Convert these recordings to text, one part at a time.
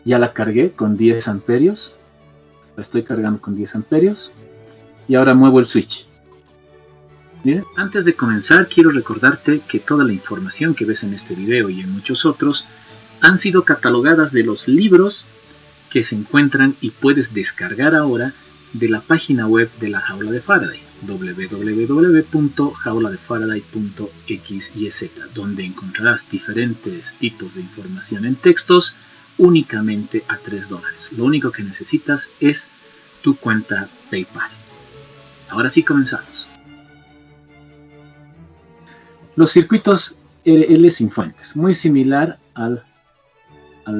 Ya la cargué con 10 amperios. La estoy cargando con 10 amperios. Y ahora muevo el switch. Miren, antes de comenzar quiero recordarte que toda la información que ves en este video y en muchos otros han sido catalogadas de los libros que se encuentran y puedes descargar ahora de la página web de la Jaula de Faraday, www.jauladefaraday.xyz, donde encontrarás diferentes tipos de información en textos únicamente a $3. Lo único que necesitas es tu cuenta PayPal. Ahora sí comenzamos. Los circuitos L sin fuentes, muy similar al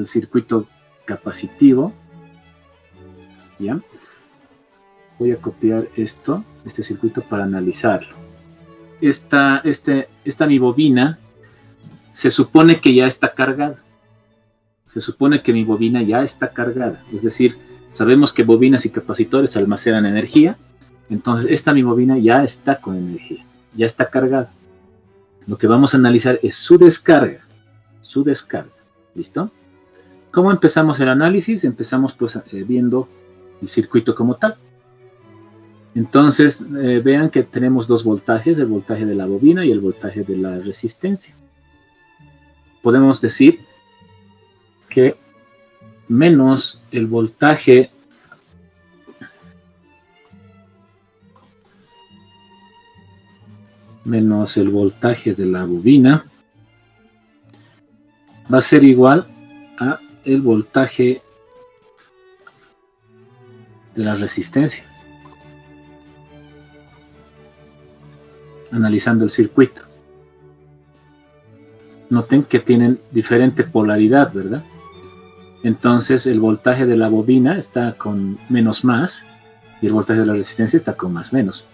circuito capacitivo. ¿Ya? Voy a copiar este circuito para analizarlo. Esta mi bobina se supone que ya está cargada. Se supone que mi bobina ya está cargada. Es decir, sabemos que bobinas y capacitores almacenan energía. Entonces mi bobina ya está con energía. Ya está cargada. Lo que vamos a analizar es su descarga. Su descarga. ¿Listo? ¿Cómo empezamos el análisis? Empezamos pues viendo el circuito como tal. Entonces vean que tenemos dos voltajes, el voltaje de la bobina y el voltaje de la resistencia. Podemos decir que menos el voltaje de la bobina va a ser igual a el voltaje de la resistencia. Analizando el circuito. Noten que tienen diferente polaridad, ¿verdad? Entonces el voltaje de la bobina está con menos más y el voltaje de la resistencia está con más menos,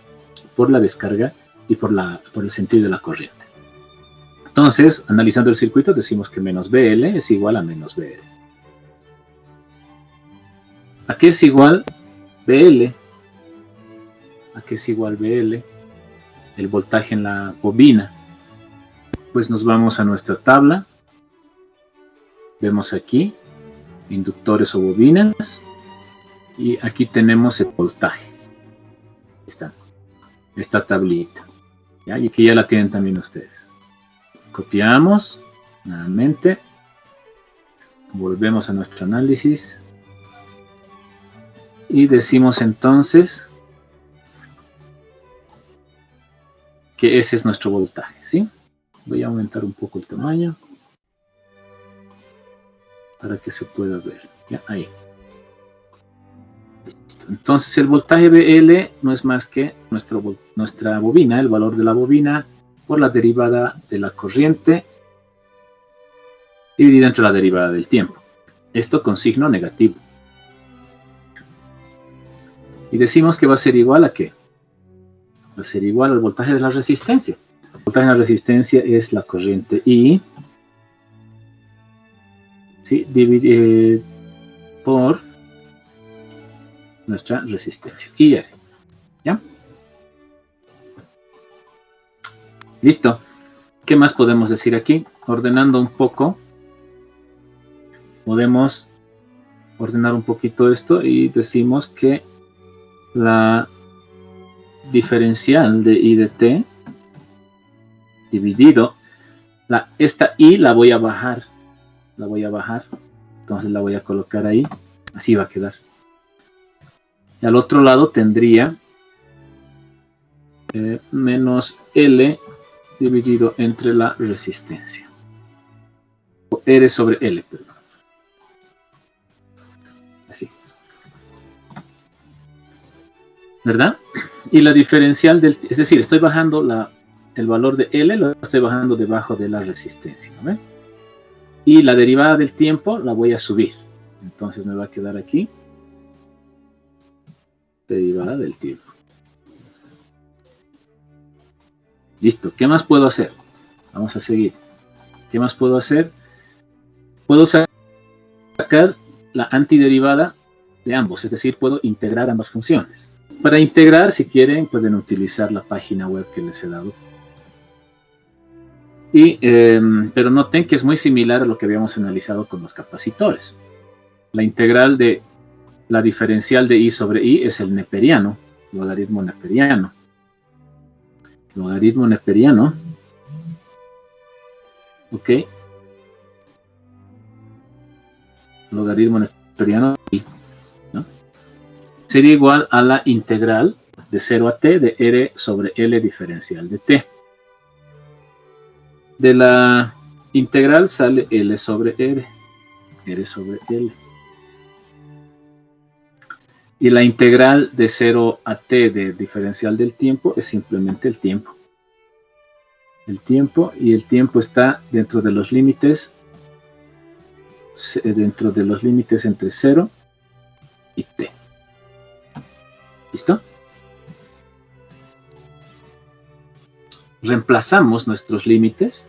por la descarga y por el sentido de la corriente. Entonces, analizando el circuito, decimos que menos BL es igual a menos BL. ¿A qué es igual BL? ¿A qué es igual BL? El voltaje en la bobina. Pues nos vamos a nuestra tabla. Vemos aquí inductores o bobinas. Y aquí tenemos el voltaje. Esta tablita. ¿Ya? Y aquí ya la tienen también ustedes. Copiamos nuevamente. Volvemos a nuestro análisis. Y decimos entonces que ese es nuestro voltaje, ¿sí? Voy a aumentar un poco el tamaño para que se pueda ver. ¿Ya? Ahí. Listo. Entonces el voltaje BL no es más que nuestra bobina, el valor de la bobina por la derivada de la corriente dividida entre la derivada del tiempo. Esto con signo negativo. Y decimos que va a ser igual a ¿qué? Va a ser igual al voltaje de la resistencia. El voltaje de la resistencia es la corriente I, ¿sí? Por nuestra resistencia, IR. ¿Ya? Listo. ¿Qué más podemos decir aquí? Ordenando un poco, podemos ordenar un poquito esto y decimos que la diferencial de I de T dividido, esta I la voy a bajar, entonces la voy a colocar ahí, así va a quedar. Y al otro lado tendría menos L dividido entre la resistencia, o R sobre L, perdón. Así. ¿Verdad? Y la diferencial es decir, estoy bajando el valor de L, lo estoy bajando debajo de la resistencia, ¿no ven? Y la derivada del tiempo la voy a subir. Entonces me va a quedar aquí derivada del tiempo. Listo. ¿Qué más puedo hacer? Vamos a seguir. ¿Qué más puedo hacer? Puedo sacar la antiderivada de ambos, es decir, puedo integrar ambas funciones. Para integrar, si quieren, pueden utilizar la página web que les he dado. Pero noten que es muy similar a lo que habíamos analizado con los capacitores. La integral de la diferencial de I sobre I es el neperiano, logaritmo neperiano. Logaritmo neperiano. Ok. Logaritmo neperiano de I, ¿no? Sería igual a la integral de 0 a t de R sobre L diferencial de t. De la integral sale L sobre R. R sobre L. Y la integral de 0 a t de diferencial del tiempo es simplemente el tiempo. El tiempo, y el tiempo está dentro de los límites entre 0 y t. ¿Listo? Reemplazamos nuestros límites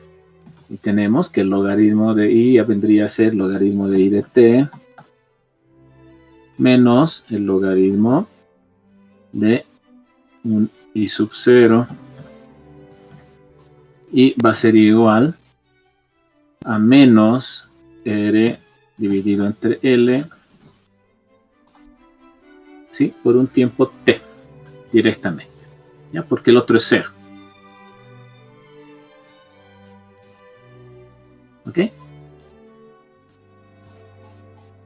y tenemos que el logaritmo de I ya vendría a ser logaritmo de I de t menos el logaritmo de un I sub 0, y va a ser igual a menos R dividido entre L, ¿sí? Por un tiempo t directamente, ¿ya? Porque el otro es 0. ¿Ok?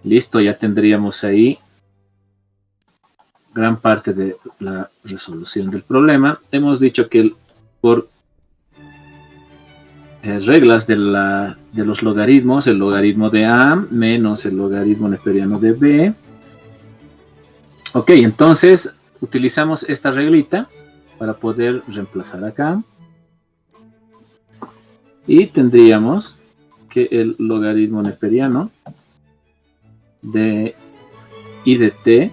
Listo, ya tendríamos ahí gran parte de la resolución del problema. Hemos dicho que por reglas de los logaritmos, el logaritmo de A menos el logaritmo neperiano de B. Ok, entonces utilizamos esta reglita para poder reemplazar acá. Y tendríamos que el logaritmo neperiano de I de t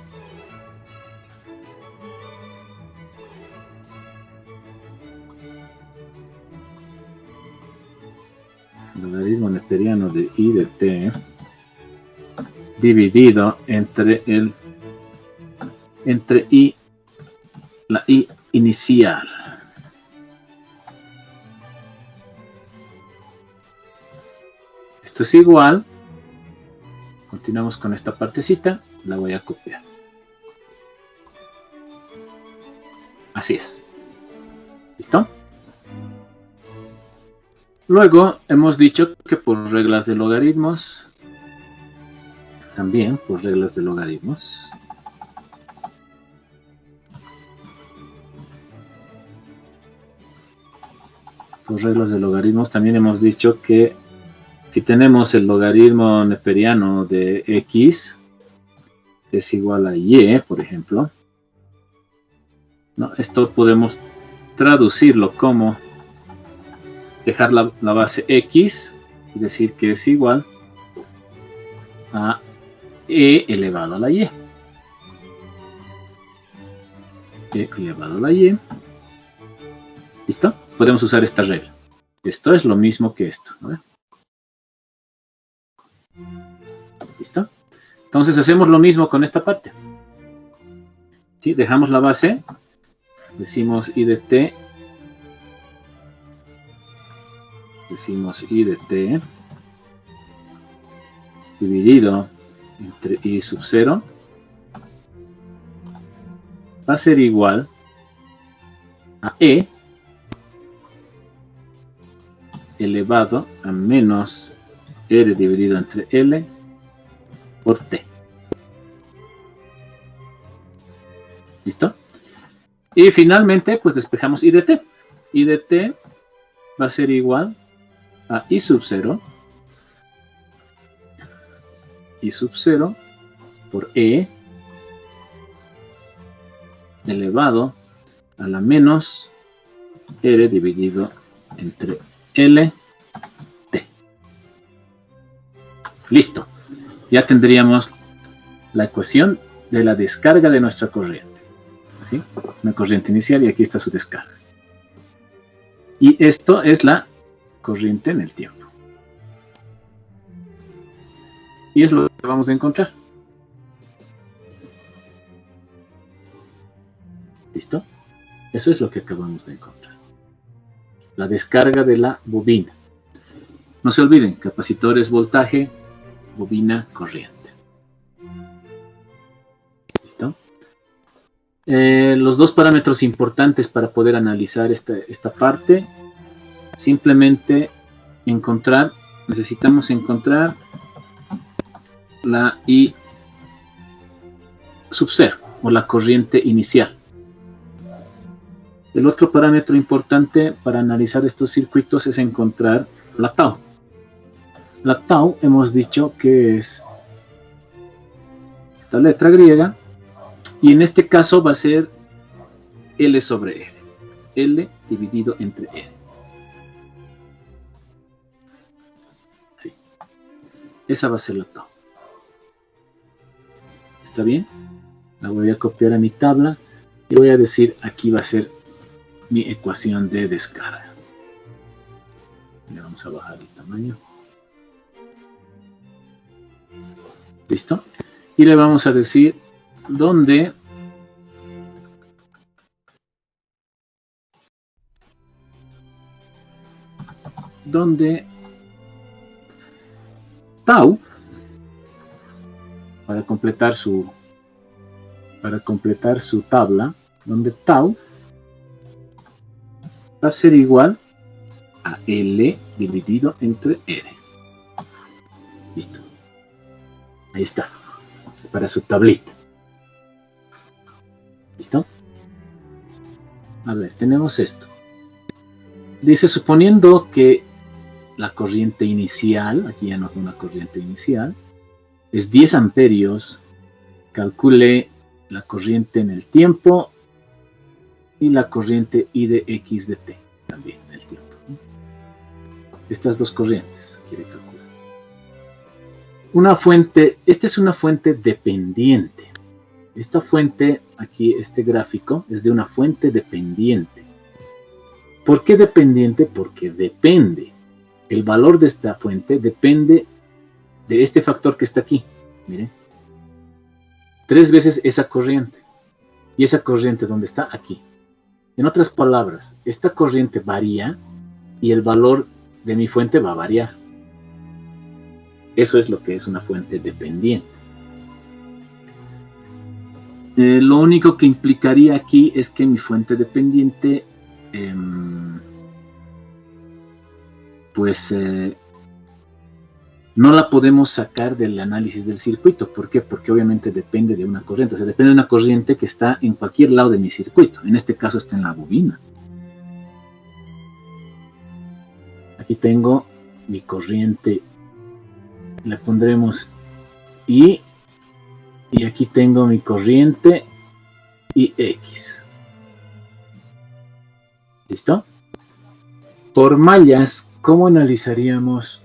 logaritmo neperiano de I de t dividido entre I, la I inicial. Esto es igual, continuamos con esta partecita, la voy a copiar. Así es. ¿Listo? Luego hemos dicho que por reglas de logaritmos, también por reglas de logaritmos, también hemos dicho que si tenemos el logaritmo neperiano de x es igual a y, por ejemplo, ¿no? Esto podemos traducirlo como dejar la base x y decir que es igual a e elevado a la y. E elevado a la y. ¿Listo? Podemos usar esta regla. Esto es lo mismo que esto, ¿no? ¿Listo? Entonces hacemos lo mismo con esta parte. ¿Sí? Dejamos la base, decimos I de t, dividido entre I sub 0 va a ser igual a E elevado a menos R dividido entre L por T. ¿Listo? Y finalmente, pues despejamos I de T. I de T va a ser igual a I sub 0 por E elevado a la menos R dividido entre L T. Listo. Ya tendríamos la ecuación de la descarga de nuestra corriente. ¿Sí? Una corriente inicial y aquí está su descarga. Y esto es la corriente en el tiempo. Y es lo que vamos a encontrar. ¿Listo? Eso es lo que acabamos de encontrar. La descarga de la bobina. No se olviden, capacitores, voltaje, bobina, corriente. Los dos parámetros importantes para poder analizar esta parte, simplemente necesitamos encontrar la I sub 0 o la corriente inicial. El otro parámetro importante para analizar estos circuitos es encontrar la tau. La tau hemos dicho que es esta letra griega, y en este caso va a ser L sobre R. L dividido entre R. Sí. Esa va a ser la tau. ¿Está bien? La voy a copiar a mi tabla y voy a decir aquí va a ser mi ecuación de descarga. Le vamos a bajar el tamaño. ¿Listo? Y le vamos a decir dónde tau, para completar su tabla, donde tau va a ser igual a L dividido entre R. Listo. Ahí está. Para su tablita. ¿Listo? A ver, tenemos esto. Dice, suponiendo que la corriente inicial, aquí ya nos da una corriente inicial, es 10 amperios, calcule la corriente en el tiempo y la corriente I de X de T, también en el tiempo. Estas dos corrientes quiere calcular. Una fuente, esta es una fuente dependiente. Esta fuente, aquí este gráfico, es de una fuente dependiente. ¿Por qué dependiente? Porque depende. El valor de esta fuente depende de este factor que está aquí. Miren. 3 veces esa corriente. Y esa corriente, ¿dónde está? Aquí. En otras palabras, esta corriente varía y el valor de mi fuente va a variar. Eso es lo que es una fuente dependiente. Lo único que implicaría aquí es que mi fuente dependiente no la podemos sacar del análisis del circuito. ¿Por qué? Porque obviamente depende de una corriente. O sea, depende de una corriente que está en cualquier lado de mi circuito. En este caso está en la bobina. Aquí tengo mi corriente. Le pondremos I. Y aquí tengo mi corriente IX. ¿Listo? Por mallas, ¿cómo analizaríamos?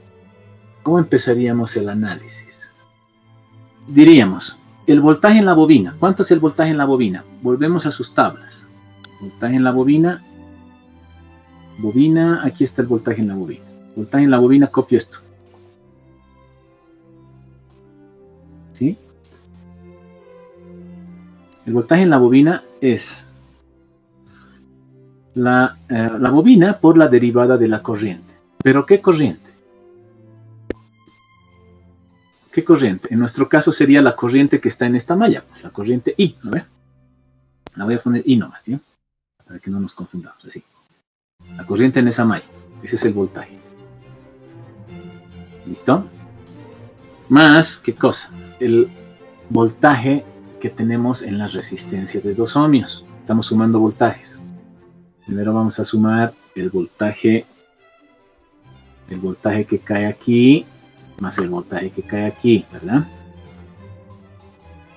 ¿Cómo empezaríamos el análisis? Diríamos, el voltaje en la bobina. ¿Cuánto es el voltaje en la bobina? Volvemos a sus tablas. Voltaje en la bobina. Bobina, aquí está el voltaje en la bobina. Voltaje en la bobina, copio esto. ¿Sí? El voltaje en la bobina es la bobina por la derivada de la corriente. ¿Pero qué corriente? ¿Qué corriente? En nuestro caso sería la corriente que está en esta malla, pues la corriente I, ¿no ve? La voy a poner I nomás, ¿sí? Para que no nos confundamos, así. La corriente en esa malla, ese es el voltaje. ¿Listo? Más, ¿qué cosa? El voltaje que tenemos en la resistencia de 2 ohmios. Estamos sumando voltajes. Primero vamos a sumar el voltaje que cae aquí, más el voltaje que cae aquí, ¿verdad?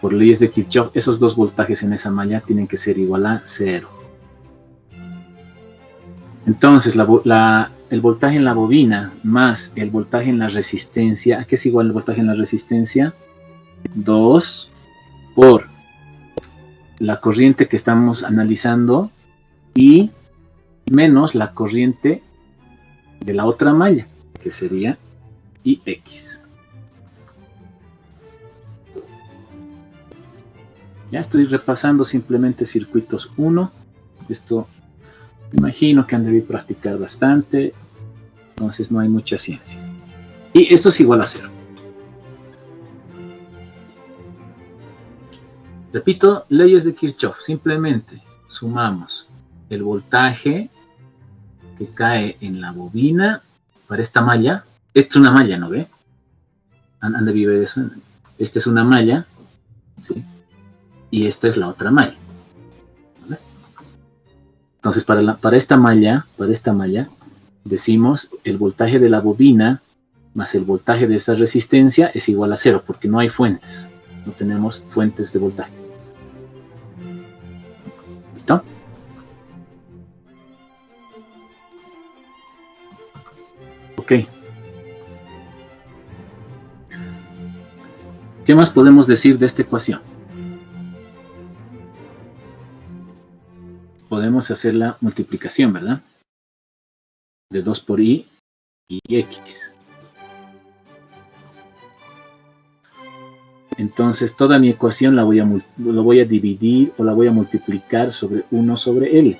Por leyes de Kirchhoff, esos dos voltajes en esa malla tienen que ser igual a 0. Entonces, el voltaje en la bobina más el voltaje en la resistencia, ¿a qué es igual el voltaje en la resistencia? 2 por la corriente que estamos analizando y menos la corriente de la otra malla, que sería IX. Ya estoy repasando simplemente circuitos 1. Esto me imagino que han debido practicar bastante, entonces no hay mucha ciencia. Y esto es igual a 0. Repito, leyes de Kirchhoff. Simplemente sumamos el voltaje que cae en la bobina para esta malla. Esta es una malla, ¿no ve? Anda, vive eso. Esta es una malla, ¿sí? Y esta es la otra malla. ¿Vale? Entonces, para esta malla, decimos el voltaje de la bobina más el voltaje de esta resistencia es igual a 0, porque no hay fuentes. No tenemos fuentes de voltaje. ¿Listo? Ok. ¿Qué más podemos decir de esta ecuación? Podemos hacer la multiplicación, ¿verdad? De 2 por i y x. Entonces, toda mi ecuación la voy a dividir o la voy a multiplicar sobre 1 sobre L.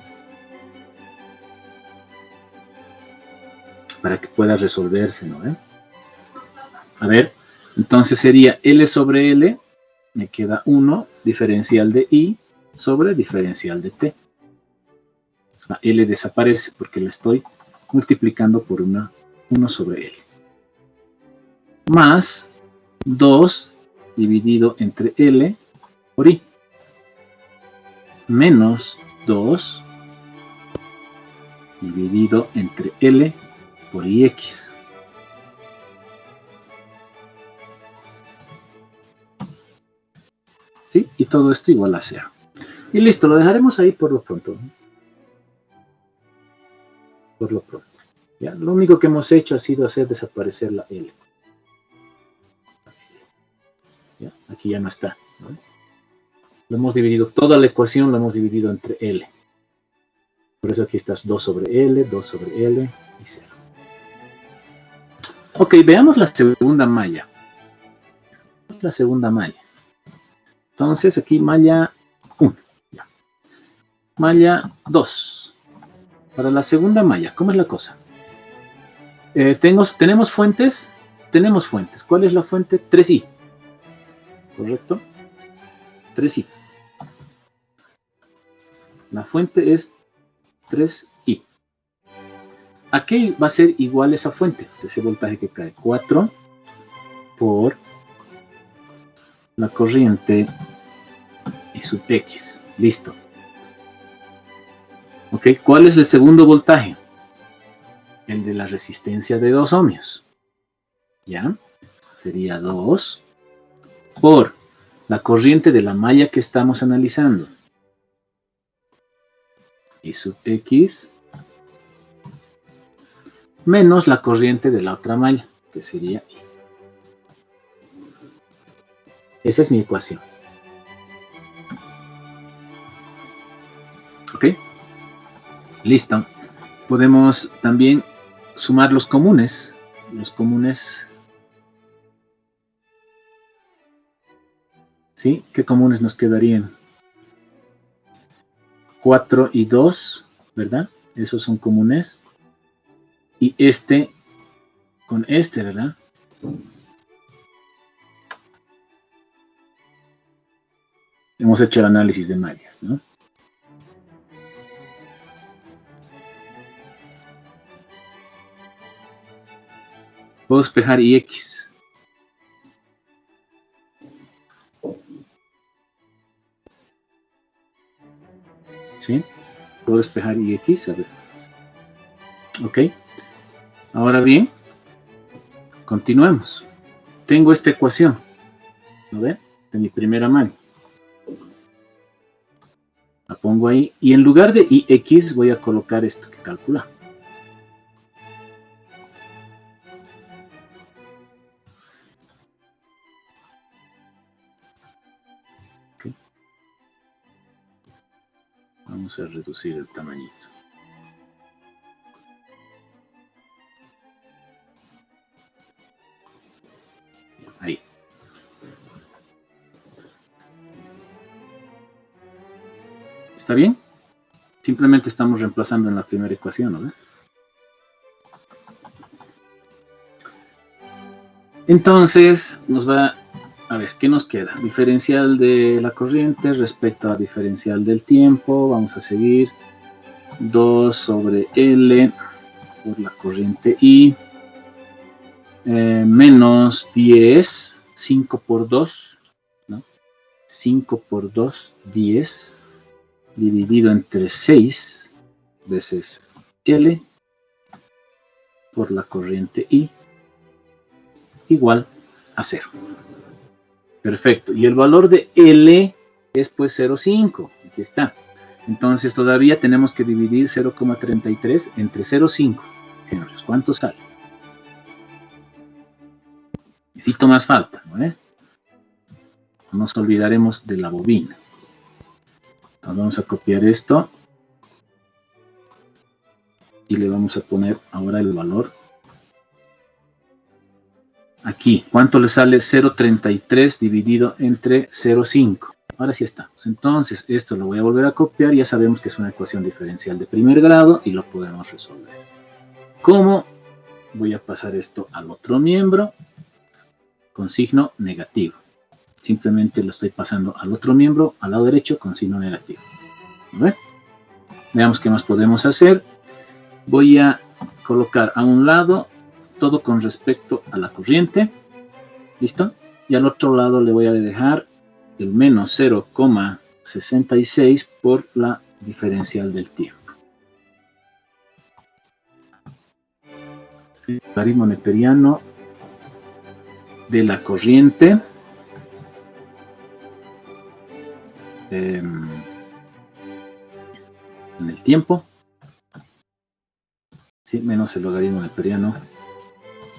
Para que pueda resolverse, ¿no? A ver, entonces sería L sobre L, me queda 1, diferencial de I, sobre diferencial de T. La L desaparece porque la estoy multiplicando por 1 sobre L. Más 2 dividido entre L por I. Menos 2 dividido entre L por IX. ¿Sí? Y todo esto igual a 0. Y listo, lo dejaremos ahí por lo pronto. Por lo pronto. ¿Ya? Lo único que hemos hecho ha sido hacer desaparecer la L. ¿Ya? Aquí ya no está, ¿no? Lo hemos dividido, toda la ecuación la hemos dividido entre L. Por eso aquí estás 2 sobre L, 2 sobre L y 0. Ok, veamos la segunda malla. La segunda malla. Entonces aquí malla 1. Ya. Malla 2. Para la segunda malla, ¿cómo es la cosa? ¿Tenemos fuentes? Tenemos fuentes. ¿Cuál es la fuente? 3i. ¿Correcto? 3i. La fuente es 3i. ¿A qué va a ser igual esa fuente? Ese voltaje que cae 4 por la corriente I sub x. Listo. Ok, ¿cuál es el segundo voltaje? El de la resistencia de 2 ohmios. ¿Ya? Sería 2 por la corriente de la malla que estamos analizando. I sub x menos la corriente de la otra malla, que sería I. Esa es mi ecuación. ¿Ok? Listo. Podemos también sumar los comunes. Los comunes. ¿Sí? ¿Qué comunes nos quedarían? 4 y 2, ¿verdad? Esos son comunes. Y este con este, ¿verdad? Hemos hecho el análisis de mallas, ¿no? Puedo despejar IX. ¿Sí? Puedo despejar IX, a ver. Ok. Ahora bien, continuemos. Tengo esta ecuación, ¿no ve? De mi primera malla. La pongo ahí. Y en lugar de IX voy a colocar esto que calcula. Okay. Vamos a reducir el tamañito. Ahí. ¿Está bien? Simplemente estamos reemplazando en la primera ecuación, ¿no? Entonces nos va A ver, ¿qué nos queda? Diferencial de la corriente respecto a la diferencial del tiempo. Vamos a seguir 2 sobre L por la corriente I. Menos 10, 5 por 2, ¿no? 5 por 2, 10, dividido entre 6 veces L por la corriente I, igual a 0. Perfecto. Y el valor de L es pues 0,5. Aquí está. Entonces todavía tenemos que dividir 0,33 entre 0,5. Señores, ¿cuánto sale? Necesito más falta, ¿no? No nos olvidaremos de la bobina. Entonces vamos a copiar esto. Y le vamos a poner ahora el valor. Aquí, ¿cuánto le sale 0,33 dividido entre 0,5? Ahora sí estamos. Entonces, esto lo voy a volver a copiar. Ya sabemos que es una ecuación diferencial de primer grado y lo podemos resolver. ¿Cómo? Voy a pasar esto al otro miembro con signo negativo. Simplemente lo estoy pasando al otro miembro, al lado derecho, con signo negativo. ¿Ve? Veamos qué más podemos hacer. Voy a colocar a un lado todo con respecto a la corriente. ¿Listo? Y al otro lado le voy a dejar el menos 0,66 por la diferencial del tiempo. El logaritmo neperiano de la corriente en el tiempo, ¿sí? Menos el logaritmo neperiano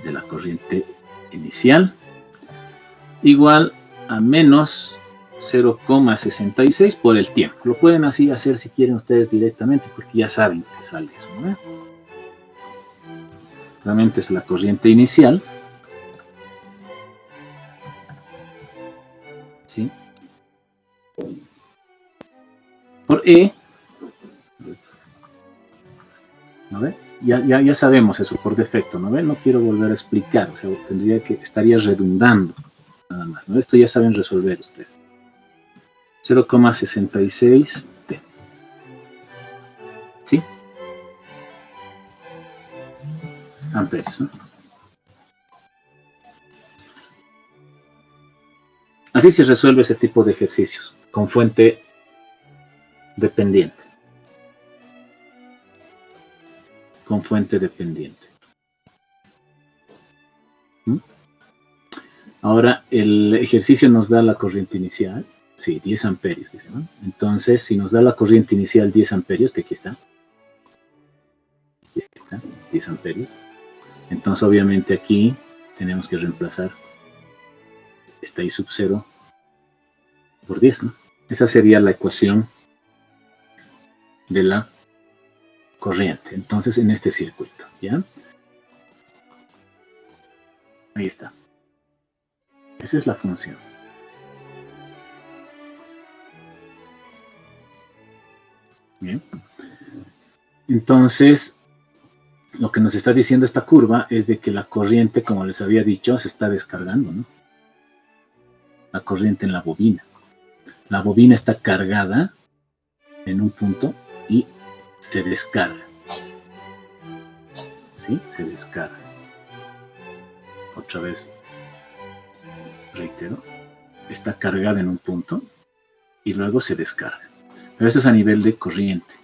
de la corriente inicial, igual a menos 0,66 por el tiempo. Lo pueden así hacer si quieren ustedes directamente, porque ya saben que sale eso, ¿no? Realmente es la corriente inicial, ¿sí? Por E, ¿no ve? Ya sabemos eso por defecto, ¿no ve? No quiero volver a explicar, o sea, estaría redundando, nada más, ¿no? Esto ya saben resolver ustedes. 0,66 T. ¿Sí? Amperios, ¿no? Así se resuelve ese tipo de ejercicios, con fuente dependiente. Con fuente dependiente. ¿Mm? Ahora, el ejercicio nos da la corriente inicial. Sí, 10 amperios, dice, ¿no? Entonces, si nos da la corriente inicial 10 amperios, que aquí está. Aquí está, 10 amperios. Entonces, obviamente, aquí tenemos que reemplazar esta I sub 0 por 10, ¿no? Esa sería la ecuación de la corriente. Entonces, en este circuito, ¿ya? Ahí está. Esa es la función. Bien. Entonces, lo que nos está diciendo esta curva es de que la corriente, como les había dicho, se está descargando, ¿no? La corriente en la bobina. La bobina está cargada en un punto y se descarga. ¿Sí? Se descarga. Otra vez, reitero, está cargada en un punto y luego se descarga. Pero esto es a nivel de corriente.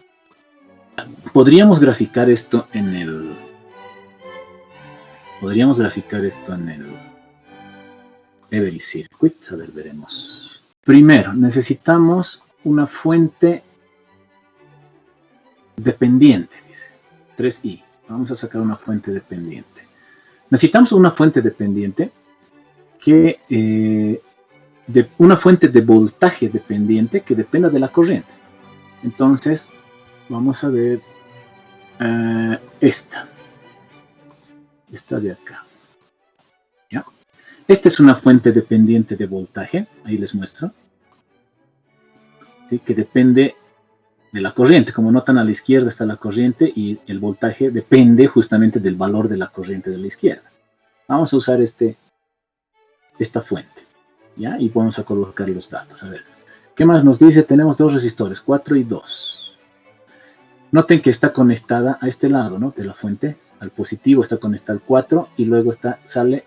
Podríamos graficar esto en el... Every Circuit. A ver, veremos. Primero, necesitamos una fuente dependiente, dice. 3i. Vamos a sacar una fuente dependiente. Necesitamos una fuente dependiente que... una fuente de voltaje dependiente que dependa de la corriente. Entonces, vamos a ver esta de acá. ¿Ya? Esta es una fuente dependiente de voltaje, ahí les muestro, ¿sí? Que depende de la corriente. Como notan, a la izquierda está la corriente y el voltaje depende justamente del valor de la corriente de la izquierda. Vamos a usar esta fuente. ¿ya? Y vamos a colocar los datos. A ver, ¿qué más nos dice? Tenemos dos resistores, 4 y 2. Noten que está conectada a este lado, ¿no? De la fuente, al positivo está conectado el 4 y luego sale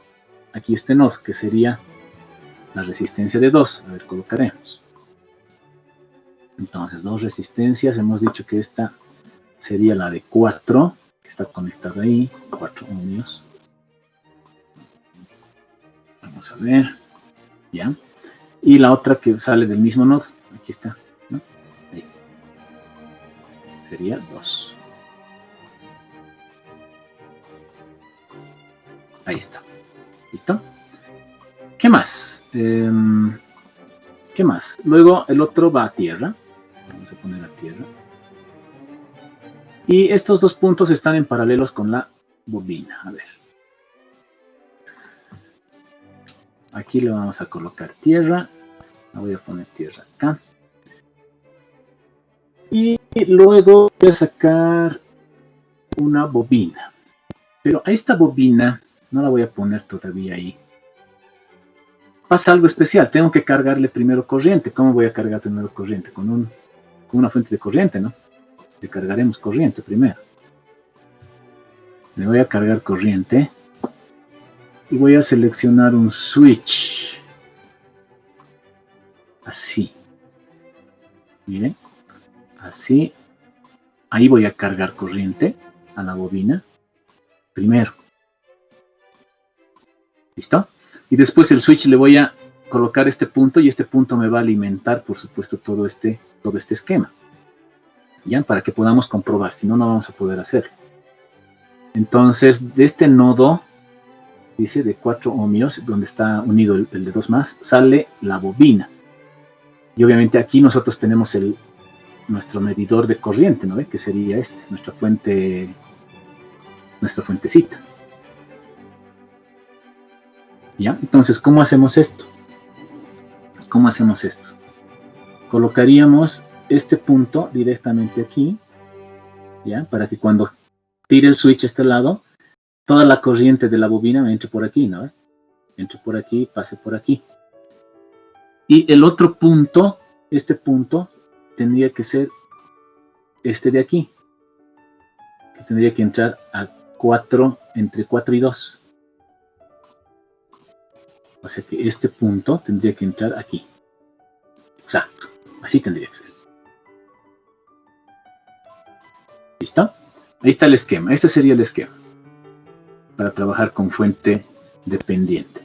aquí este nodo, que sería la resistencia de 2. A ver, colocaremos. Entonces, dos resistencias, hemos dicho que esta sería la de 4, que está conectada ahí, 4 ohmios. Vamos a ver, ¿ya? Y la otra que sale del mismo nodo, aquí está, ¿no? Ahí. Sería 2. Ahí está. ¿Listo? ¿Qué más? ¿Qué más? Luego el otro va a tierra. Vamos a poner a tierra. Y estos dos puntos están en paralelos con la bobina. A ver. Aquí le vamos a colocar tierra. La voy a poner tierra acá. Y luego voy a sacar una bobina. Pero a esta bobina no la voy a poner todavía ahí. Pasa algo especial. Tengo que cargarle primero corriente. ¿Cómo voy a cargar primero corriente? Con una fuente de corriente, ¿no? Le cargaremos corriente primero. Le voy a cargar corriente. Y voy a seleccionar un switch. Así. Miren. Así. Ahí voy a cargar corriente a la bobina. Primero. ¿Listo? Y después el switch le voy a colocar este punto y este punto me va a alimentar, por supuesto, todo este esquema. ¿Ya? Para que podamos comprobar, si no, no vamos a poder hacerlo. Entonces, de este nodo, dice, de 4 ohmios, donde está unido el de 2 más, sale la bobina. Y obviamente aquí nosotros tenemos nuestro medidor de corriente, ¿no ve? Que sería nuestra fuentecita. ¿Ya? Entonces, ¿cómo hacemos esto? ¿Cómo hacemos esto? Colocaríamos este punto directamente aquí, ¿ya? Para que cuando tire el switch a este lado, toda la corriente de la bobina me entre por aquí, ¿no? Entre por aquí, pase por aquí. Y el otro punto, este punto, tendría que ser este de aquí, que tendría que entrar a 4, entre 4 y 2. O sea que este punto tendría que entrar aquí. Exacto, así tendría que ser. ¿Listo? Ahí está el esquema, este sería el esquema para trabajar con fuente dependiente.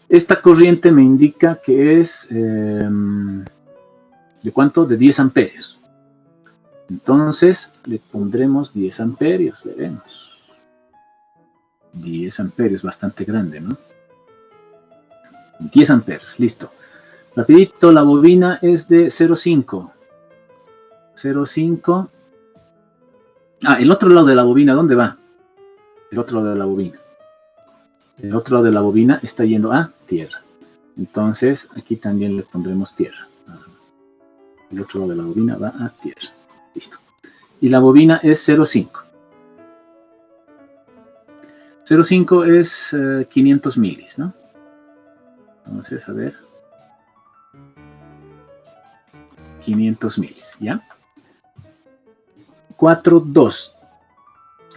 Esta corriente me indica que es ¿de cuánto? De 10 amperios. Entonces le pondremos 10 amperios, veremos. 10 amperios, bastante grande, ¿no? 10 amperes, listo. Rapidito, la bobina es de 0,5. 0,5. Ah, el otro lado de la bobina, ¿dónde va? El otro lado de la bobina. El otro lado de la bobina está yendo a tierra. Entonces, aquí también le pondremos tierra. El otro lado de la bobina va a tierra. Listo. Y la bobina es 0,5. 0,5 es 500 milis, ¿no? Entonces, a ver. 500 milis, ¿ya? 4,2.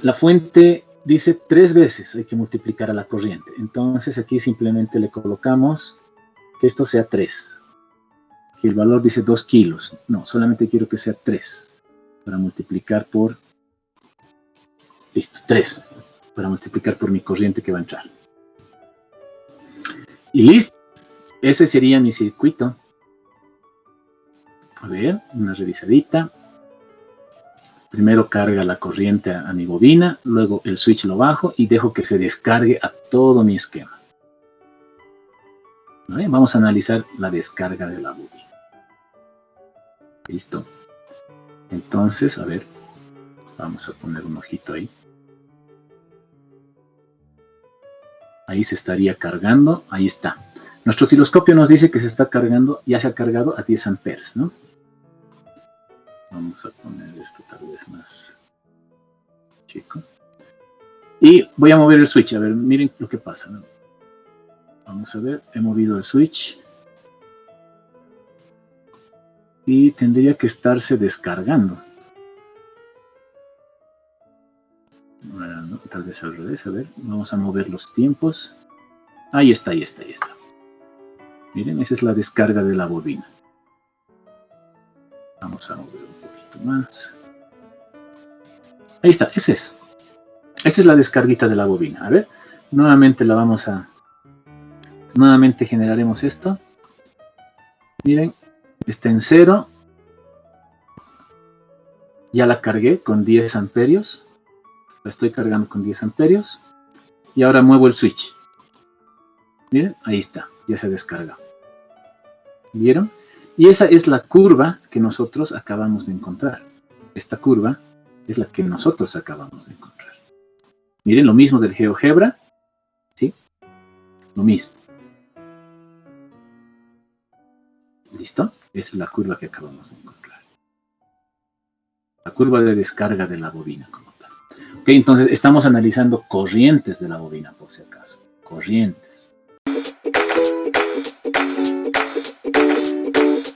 La fuente dice 3 veces hay que multiplicar a la corriente. Entonces, aquí simplemente le colocamos que esto sea 3. Que el valor dice 2 kilos. No, solamente quiero que sea 3. Para multiplicar por... Listo, 3. Para multiplicar por mi corriente que va a entrar. Y listo. Ese sería mi circuito. A ver, una revisadita. Primero carga la corriente a mi bobina, luego el switch lo bajo y dejo que se descargue a todo mi esquema. ¿Vale? Vamos a analizar la descarga de la bobina. Listo. Entonces, a ver, vamos a poner un ojito ahí. Ahí se estaría cargando, ahí está. Nuestro osciloscopio nos dice que se está cargando, ya se ha cargado a 10 amperes, ¿no? Vamos a poner esto tal vez más chico. Y voy a mover el switch, a ver, miren lo que pasa, ¿no? Vamos a ver, he movido el switch. y tendría que estarse descargando. Bueno, no, tal vez al revés, a ver, vamos a mover los tiempos. Ahí está, ahí está, ahí está. Miren, esa es la descarga de la bobina. Vamos a mover un poquito más. Ahí está, ese es. Esa es la descarguita de la bobina. A ver, nuevamente la vamos a... Nuevamente generaremos esto. Miren, está en 0. Ya la cargué con 10 amperios. La estoy cargando con 10 amperios. Y ahora muevo el switch. Miren, ahí está, ya se descarga. ¿Vieron? Y esa es la curva que nosotros acabamos de encontrar. Esta curva es la que nosotros acabamos de encontrar. Miren, lo mismo del GeoGebra. ¿Sí? Lo mismo. ¿Listo? Esa es la curva que acabamos de encontrar. La curva de descarga de la bobina como tal. Ok, entonces estamos analizando corrientes de la bobina, por si acaso. Corrientes.